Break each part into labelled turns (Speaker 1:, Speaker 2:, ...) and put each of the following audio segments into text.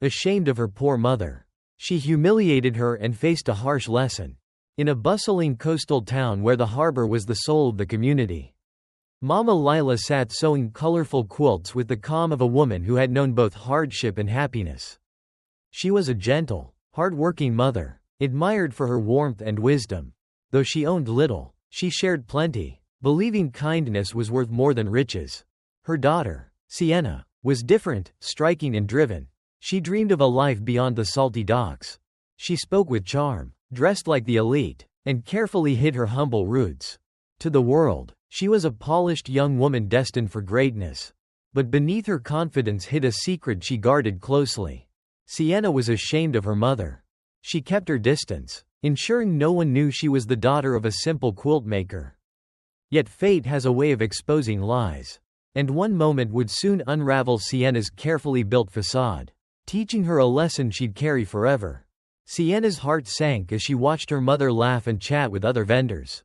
Speaker 1: ashamed of her poor mother. She humiliated her and faced a harsh lesson. In a bustling coastal town where the harbor was the soul of the community, Mama Lila sat sewing colorful quilts with the calm of a woman who had known both hardship and happiness. She was a gentle, hard-working mother, admired for her warmth and wisdom. Though she owned little, she shared plenty, believing kindness was worth more than riches. Her daughter, Sienna, was different, striking and driven. She dreamed of a life beyond the salty docks. She spoke with charm, dressed like the elite, and carefully hid her humble roots. To the world, she was a polished young woman destined for greatness. But beneath her confidence hid a secret she guarded closely. Sienna was ashamed of her mother. She kept her distance, ensuring no one knew she was the daughter of a simple quilt maker. Yet fate has a way of exposing lies. And one moment would soon unravel Sienna's carefully built facade, teaching her a lesson she'd carry forever. Sienna's heart sank as she watched her mother laugh and chat with other vendors.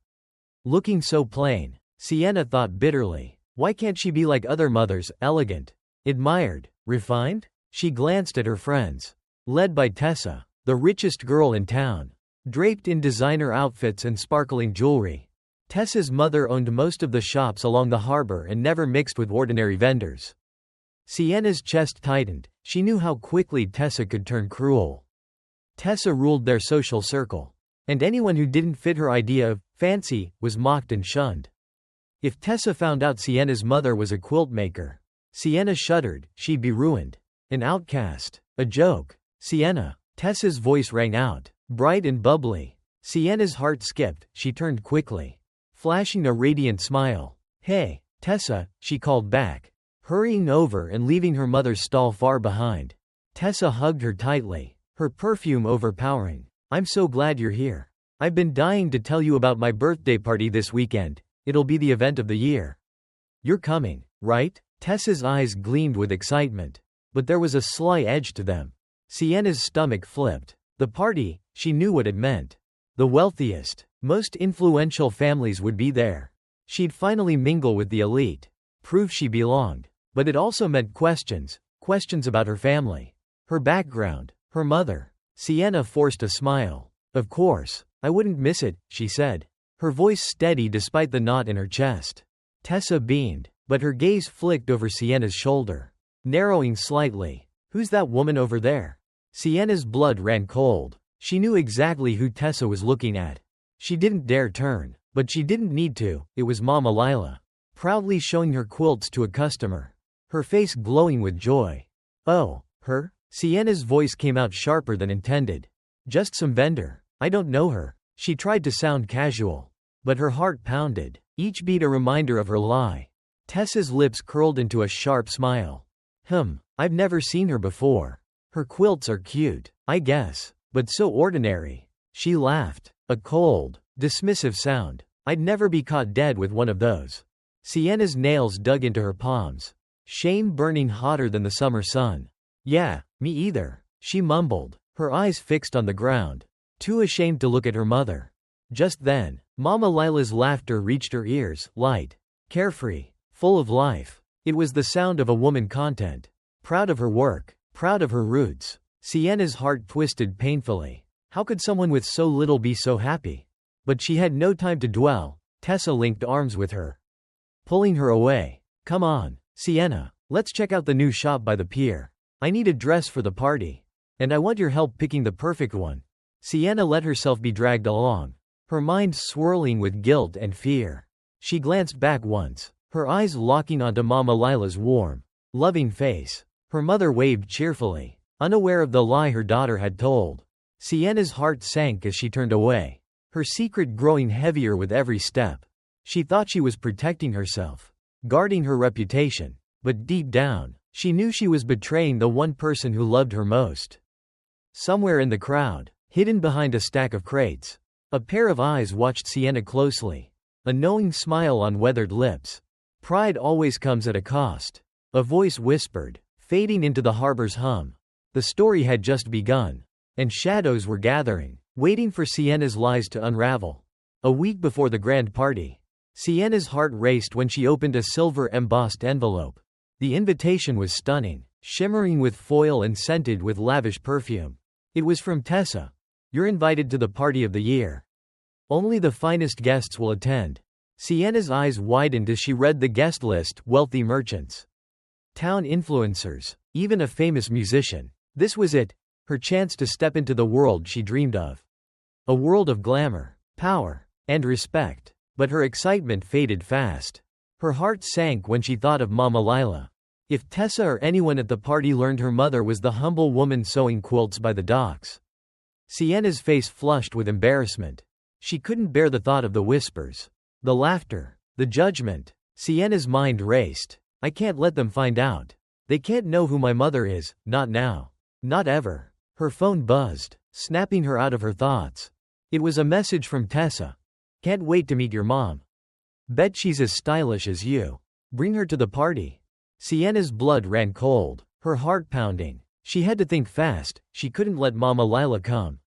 Speaker 1: Looking so plain, Sienna thought bitterly, why can't she be like other mothers, elegant, admired, refined? She glanced at her friends. Led by Tessa, the richest girl in town, draped in designer outfits and sparkling jewelry. Tessa's mother owned most of the shops along the harbor and never mixed with ordinary vendors. Sienna's chest tightened. She knew how quickly Tessa could turn cruel. Tessa ruled their social circle, and anyone who didn't fit her idea of fancy was mocked and shunned. If Tessa found out Sienna's mother was a quilt maker, Sienna shuddered, she'd be ruined. An outcast. A joke. Sienna. Tessa's voice rang out, bright and bubbly. Sienna's heart skipped. She turned quickly, flashing a radiant smile. Hey, Tessa, she called back, hurrying over and leaving her mother's stall far behind. Tessa hugged her tightly, her perfume overpowering. I'm so glad you're here. I've been dying to tell you about my birthday party this weekend. It'll be the event of the year. You're coming, right? Tessa's eyes gleamed with excitement, but there was a sly edge to them. Sienna's stomach flipped. The party, she knew what it meant. The wealthiest, most influential families would be there. She'd finally mingle with the elite, prove she belonged. But it also meant questions about her family, her background, her mother. Sienna forced a smile. Of course, I wouldn't miss it, she said, her voice steady despite the knot in her chest. Tessa beamed, but her gaze flicked over Sienna's shoulder, narrowing slightly. Who's that woman over there? Sienna's blood ran cold. She knew exactly who Tessa was looking at. She didn't dare turn, but she didn't need to. It was Mama Lila, proudly showing her quilts to a customer, her face glowing with joy. Oh, her? Sienna's voice came out sharper than intended. Just some vendor. I don't know her. She tried to sound casual, but her heart pounded, each beat a reminder of her lie. Tessa's lips curled into a sharp smile. I've never seen her before. Her quilts are cute, I guess, but so ordinary. She laughed, a cold, dismissive sound. I'd never be caught dead with one of those. Sienna's nails dug into her palms, shame burning hotter than the summer sun. Yeah, me either, she mumbled, her eyes fixed on the ground, too ashamed to look at her mother. Just then, Mama Lila's laughter reached her ears, light, carefree, full of life. It was the sound of a woman content, proud of her work, proud of her roots. Sienna's heart twisted painfully. How could someone with so little be so happy? But she had no time to dwell. Tessa linked arms with her, pulling her away. Come on, Sienna, let's check out the new shop by the pier. I need a dress for the party, and I want your help picking the perfect one. Sienna let herself be dragged along, her mind swirling with guilt and fear. She glanced back once, her eyes locking onto Mama Lila's warm, loving face. Her mother waved cheerfully, unaware of the lie her daughter had told. Sienna's heart sank as she turned away, her secret growing heavier with every step. She thought she was protecting herself, guarding her reputation, but deep down, she knew she was betraying the one person who loved her most. Somewhere in the crowd, hidden behind a stack of crates, a pair of eyes watched Sienna closely, a knowing smile on weathered lips. Pride always comes at a cost, a voice whispered, fading into the harbor's hum. The story had just begun, and shadows were gathering, waiting for Sienna's lies to unravel. A week before the grand party, Sienna's heart raced when she opened a silver-embossed envelope. The invitation was stunning. shimmering with foil and scented with lavish perfume. It was from Tessa. "You're invited to the party of the year. Only the finest guests will attend." Sienna's eyes widened as she read the guest list: wealthy merchants, town influencers, even a famous musician. This was it, her chance to step into the world she dreamed of. A world of glamour, power, and respect. But her excitement faded fast. Her heart sank when she thought of Mama Lila. If Tessa or anyone at the party learned her mother was the humble woman sewing quilts by the docks. Sienna's face flushed with embarrassment. She couldn't bear the thought of the whispers, the laughter, the judgment. Sienna's mind raced. I can't let them find out. They can't know who my mother is, not now. Not ever. Her phone buzzed, snapping her out of her thoughts. It was a message from Tessa. Can't wait to meet your mom. Bet she's as stylish as you. Bring her to the party. Sienna's blood ran cold, her heart pounding. She had to think fast. She couldn't let Mama Lila come.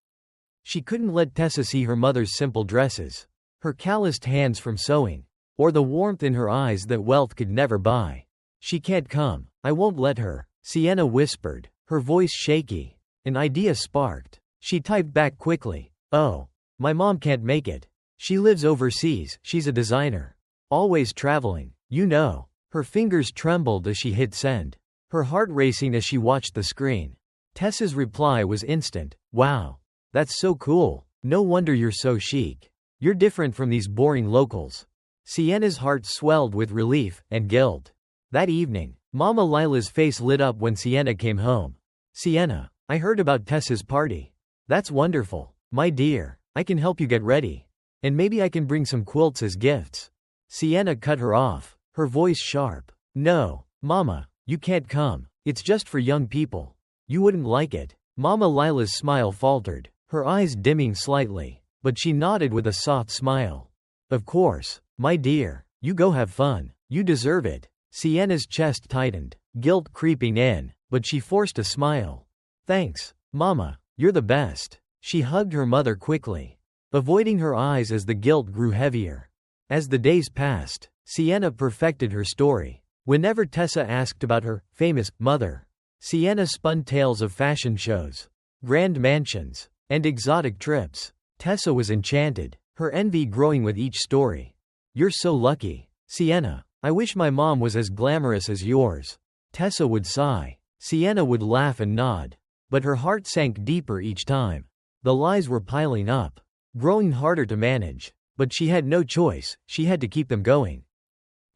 Speaker 1: She couldn't let Tessa see her mother's simple dresses, her calloused hands from sewing, or the warmth in her eyes that wealth could never buy. She can't come. I won't let her, Sienna whispered, her voice shaky. An idea sparked. She typed back quickly. Oh, my mom can't make it. She lives overseas, she's a designer. Always traveling, you know. Her fingers trembled as she hit send, her heart racing as she watched the screen. Tessa's reply was instant. Wow. That's so cool. No wonder you're so chic. You're different from these boring locals. Sienna's heart swelled with relief and guilt. That evening, Mama Lila's face lit up when Sienna came home. Sienna, I heard about Tessa's party. That's wonderful. My dear, I can help you get ready. And maybe I can bring some quilts as gifts. Sienna cut her off, her voice sharp. No, Mama, you can't come. It's just for young people. You wouldn't like it. Mama Lila's smile faltered, her eyes dimming slightly, but she nodded with a soft smile. Of course, my dear, you go have fun. You deserve it. Sienna's chest tightened, guilt creeping in, but she forced a smile. Thanks, Mama, you're the best. She hugged her mother quickly, avoiding her eyes as the guilt grew heavier. As the days passed, Sienna perfected her story. Whenever Tessa asked about her famous mother, Sienna spun tales of fashion shows, grand mansions, and exotic trips. Tessa was enchanted, her envy growing with each story. You're so lucky, Sienna. I wish my mom was as glamorous as yours. Tessa would sigh. Sienna would laugh and nod. But her heart sank deeper each time. The lies were piling up, growing harder to manage. But she had no choice, she had to keep them going.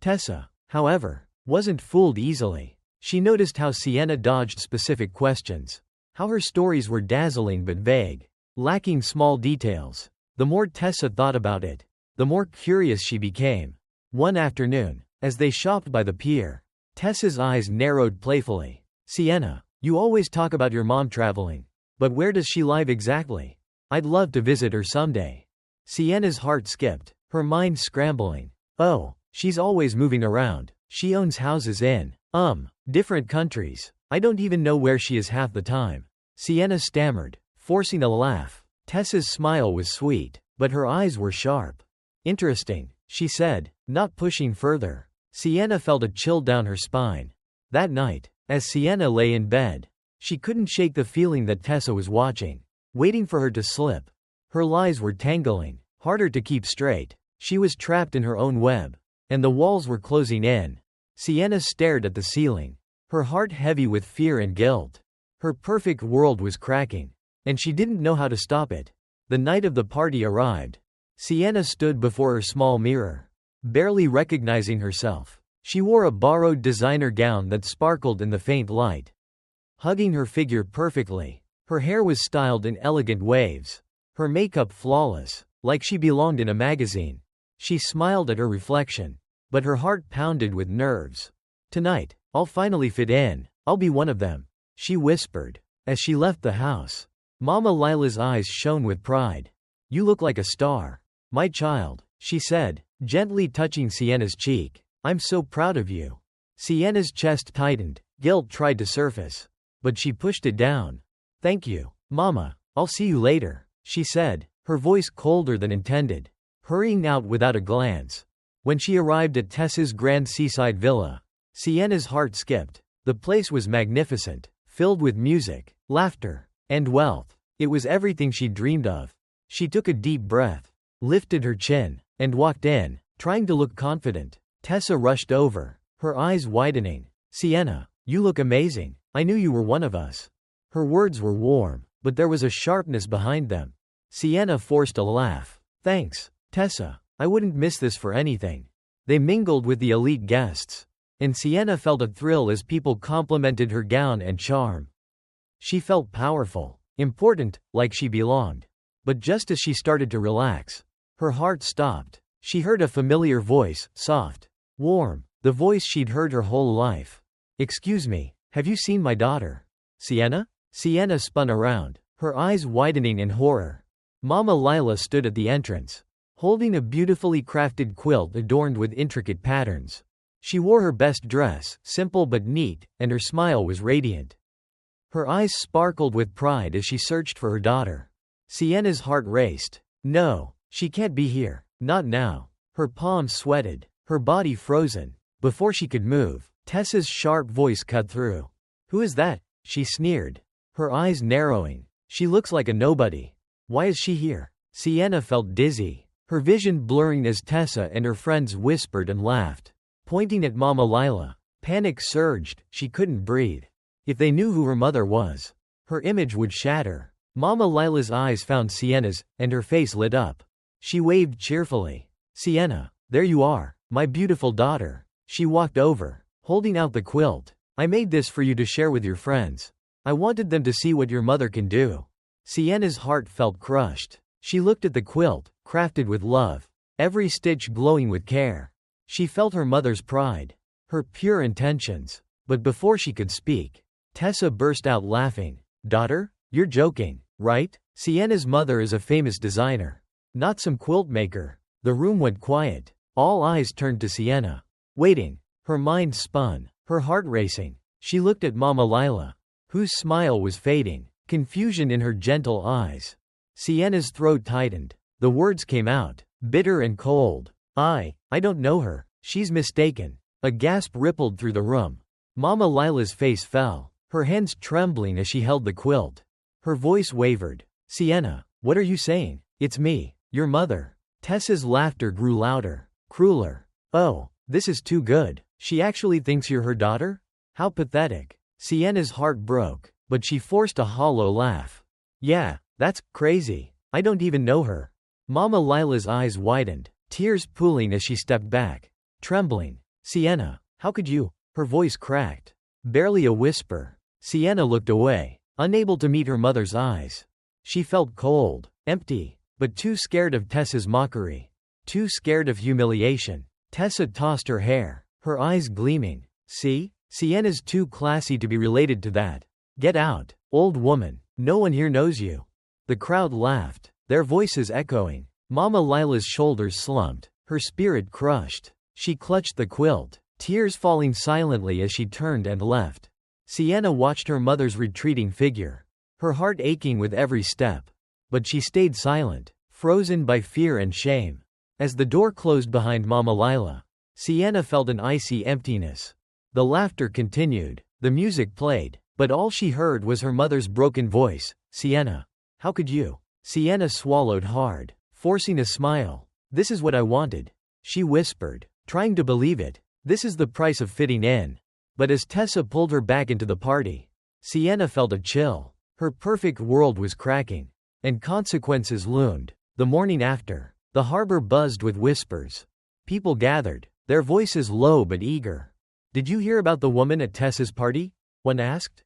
Speaker 1: Tessa, however, wasn't fooled easily. She noticed how Sienna dodged specific questions, how her stories were dazzling but vague, lacking small details. The more Tessa thought about it, the more curious she became. One afternoon, as they shopped by the pier, Tessa's eyes narrowed playfully. Sienna, you always talk about your mom traveling. But where does she live exactly? I'd love to visit her someday. Sienna's heart skipped, her mind scrambling. Oh, she's always moving around. She owns houses in, different countries. I don't even know where she is half the time. Sienna stammered, forcing a laugh. Tessa's smile was sweet, but her eyes were sharp. Interesting, she said, not pushing further. Sienna felt a chill down her spine. That night, as Sienna lay in bed, she couldn't shake the feeling that Tessa was watching, waiting for her to slip. Her lies were tangling, harder to keep straight. She was trapped in her own web, and the walls were closing in. Sienna stared at the ceiling, her heart heavy with fear and guilt. Her perfect world was cracking, and she didn't know how to stop it. The night of the party arrived. Sienna stood before her small mirror, barely recognizing herself. She wore a borrowed designer gown that sparkled in the faint light, hugging her figure perfectly. Her hair was styled in elegant waves, her makeup flawless, like she belonged in a magazine. She smiled at her reflection, but her heart pounded with nerves. Tonight, I'll finally fit in. I'll be one of them, she whispered, as she left the house. Mama Lila's eyes shone with pride. You look like a star, my child, she said, gently touching Sienna's cheek. I'm so proud of you. Sienna's chest tightened, guilt tried to surface, but she pushed it down. Thank you, Mama. I'll see you later, she said, her voice colder than intended, hurrying out without a glance. When she arrived at Tessa's grand seaside villa, Sienna's heart skipped. The place was magnificent, filled with music, laughter, and wealth. It was everything she dreamed of. She took a deep breath, lifted her chin, and walked in, trying to look confident. Tessa rushed over, her eyes widening. "Sienna, you look amazing. I knew you were one of us." Her words were warm, but there was a sharpness behind them. Sienna forced a laugh. "Thanks, Tessa. I wouldn't miss this for anything." They mingled with the elite guests, and Sienna felt a thrill as people complimented her gown and charm. She felt powerful, important, like she belonged. But just as she started to relax, her heart stopped. She heard a familiar voice, soft, warm, the voice she'd heard her whole life. "Excuse me, have you seen my daughter? Sienna?" Sienna spun around, her eyes widening in horror. Mama Lila stood at the entrance, holding a beautifully crafted quilt adorned with intricate patterns. She wore her best dress, simple but neat, and her smile was radiant. Her eyes sparkled with pride as she searched for her daughter. Sienna's heart raced. "No, she can't be here. Not now." Her palms sweated, her body frozen. Before she could move, Tessa's sharp voice cut through. "Who is that?" she sneered, her eyes narrowing. "She looks like a nobody. Why is she here?" Sienna felt dizzy, her vision blurring as Tessa and her friends whispered and laughed, pointing at Mama Lila. Panic surged, she couldn't breathe. If they knew who her mother was, her image would shatter. Mama Lila's eyes found Sienna's, and her face lit up. She waved cheerfully. "Sienna, there you are, my beautiful daughter." She walked over, holding out the quilt. "I made this for you to share with your friends. I wanted them to see what your mother can do." Sienna's heart felt crushed. She looked at the quilt, crafted with love, every stitch glowing with care. She felt her mother's pride, her pure intentions. But before she could speak, Tessa burst out laughing. "Daughter? You're joking, right? Sienna's mother is a famous designer, not some quilt maker." The room went quiet. All eyes turned to Sienna, waiting. Her mind spun, her heart racing. She looked at Mama Lila, whose smile was fading, confusion in her gentle eyes. Sienna's throat tightened. The words came out, bitter and cold. I don't know her. She's mistaken." A gasp rippled through the room. Mama Lila's face fell, her hands trembling as she held the quilt. Her voice wavered. "Sienna, what are you saying? It's me, your mother." Tessa's laughter grew louder, crueler. "Oh, this is too good. She actually thinks you're her daughter? How pathetic." Sienna's heart broke, but she forced a hollow laugh. "Yeah, that's crazy. I don't even know her." Mama Lila's eyes widened, tears pooling as she stepped back, trembling. "Sienna, how could you?" Her voice cracked. Barely a whisper. Sienna looked away, unable to meet her mother's eyes. She felt cold, empty, but too scared of Tessa's mockery, too scared of humiliation. Tessa tossed her hair, her eyes gleaming. "See? Sienna's too classy to be related to that. Get out, old woman. No one here knows you." The crowd laughed, their voices echoing. Mama Lila's shoulders slumped, her spirit crushed. She clutched the quilt, tears falling silently as she turned and left. Sienna watched her mother's retreating figure, her heart aching with every step. But she stayed silent, frozen by fear and shame. As the door closed behind Mama Lila, Sienna felt an icy emptiness. The laughter continued, the music played, but all she heard was her mother's broken voice. "Sienna, how could you?" Sienna swallowed hard, forcing a smile. "This is what I wanted," she whispered, trying to believe it. "This is the price of fitting in." But as Tessa pulled her back into the party, Sienna felt a chill. Her perfect world was cracking, and consequences loomed. The morning after, the harbor buzzed with whispers. People gathered, their voices low but eager. "Did you hear about the woman at Tessa's party?" one asked.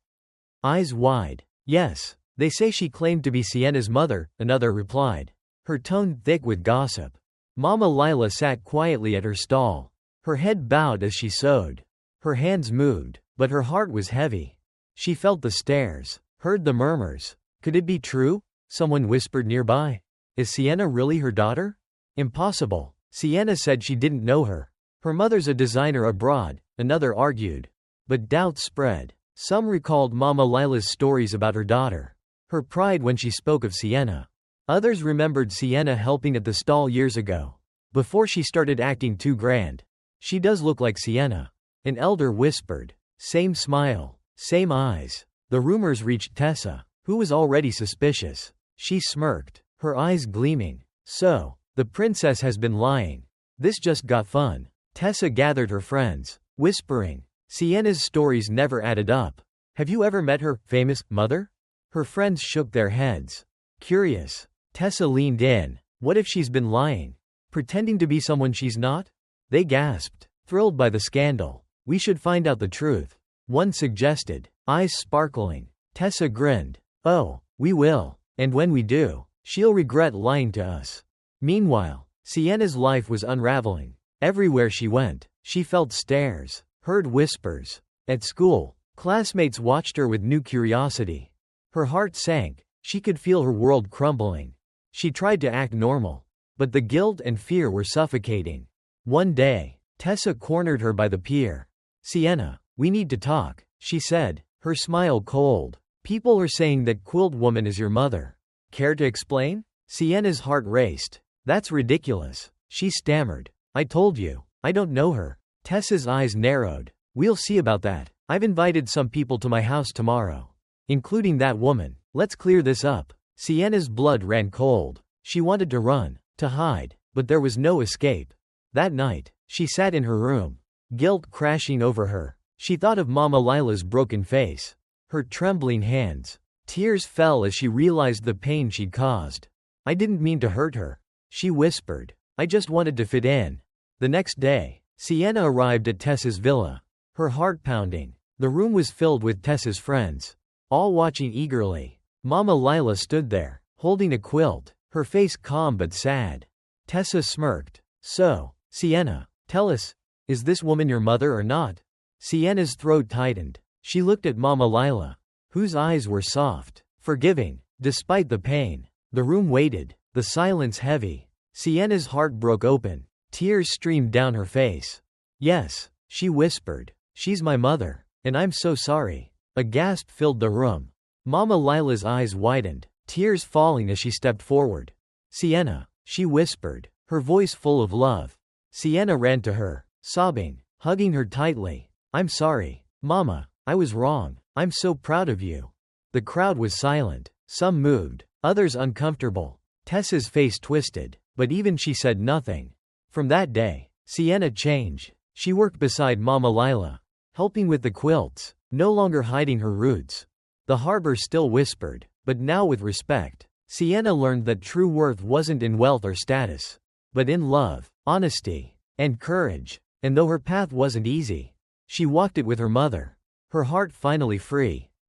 Speaker 1: Eyes wide. "Yes, they say she claimed to be Sienna's mother," another replied, her tone thick with gossip. Mama Lila sat quietly at her stall, her head bowed as she sewed. Her hands moved, but her heart was heavy. She felt the stares, heard the murmurs. Could it be true? Someone whispered nearby. Is Sienna really her daughter? Impossible. Sienna said she didn't know her. Her mother's a designer abroad, another argued. But doubts spread. Some recalled Mama Lila's stories about her daughter, her pride when she spoke of Sienna. Others remembered Sienna helping at the stall years ago, before she started acting too grand. She does look like Sienna, an elder whispered. Same smile, same eyes. The rumors reached Tessa, who was already suspicious. She smirked, her eyes gleaming. So, the princess has been lying. This just got fun. Tessa gathered her friends, whispering. Sienna's stories never added up. Have you ever met her famous mother? Her friends shook their heads. Curious. Tessa leaned in. What if she's been lying? Pretending to be someone she's not? They gasped, thrilled by the scandal. We should find out the truth. One suggested, eyes sparkling. Tessa grinned. Oh, we will. And when we do, she'll regret lying to us. Meanwhile, Sienna's life was unraveling. Everywhere she went, she felt stares, heard whispers. At school, classmates watched her with new curiosity. Her heart sank. She could feel her world crumbling. She tried to act normal, but the guilt and fear were suffocating. One day, Tessa cornered her by the pier. Sienna, we need to talk, she said, her smile cold. People are saying that Quilt Woman is your mother. Care to explain? Sienna's heart raced. That's ridiculous, she stammered. I told you, I don't know her. Tessa's eyes narrowed. We'll see about that. I've invited some people to my house tomorrow, including that woman. Let's clear this up. Sienna's blood ran cold. She wanted to run, to hide, but there was no escape. That night, she sat in her room, guilt crashing over her. She thought of Mama Lila's broken face, her trembling hands. Tears fell as she realized the pain she'd caused. I didn't mean to hurt her, she whispered. I just wanted to fit in. The next day, Sienna arrived at Tessa's villa, her heart pounding. The room was filled with Tessa's friends, all watching eagerly. Mama Lila stood there, holding a quilt, her face calm but sad. Tessa smirked. So, Sienna, tell us, is this woman your mother or not? Sienna's throat tightened. She looked at Mama Lila, whose eyes were soft, forgiving, despite the pain. The room waited, the silence heavy. Sienna's heart broke open. Tears streamed down her face. Yes, she whispered. She's my mother, and I'm so sorry. A gasp filled the room. Mama Lila's eyes widened, tears falling as she stepped forward. Sienna, she whispered, her voice full of love. Sienna ran to her, sobbing, hugging her tightly. I'm sorry, Mama, I was wrong. I'm so proud of you. The crowd was silent, some moved, others uncomfortable. Tessa's face twisted, but even she said nothing. From that day, Sienna changed. She worked beside Mama Lila, helping with the quilts, no longer hiding her roots. The harbor still whispered, but now with respect. Sienna learned that true worth wasn't in wealth or status, but in love, honesty, and courage. And though her path wasn't easy, she walked it with her mother, her heart finally free.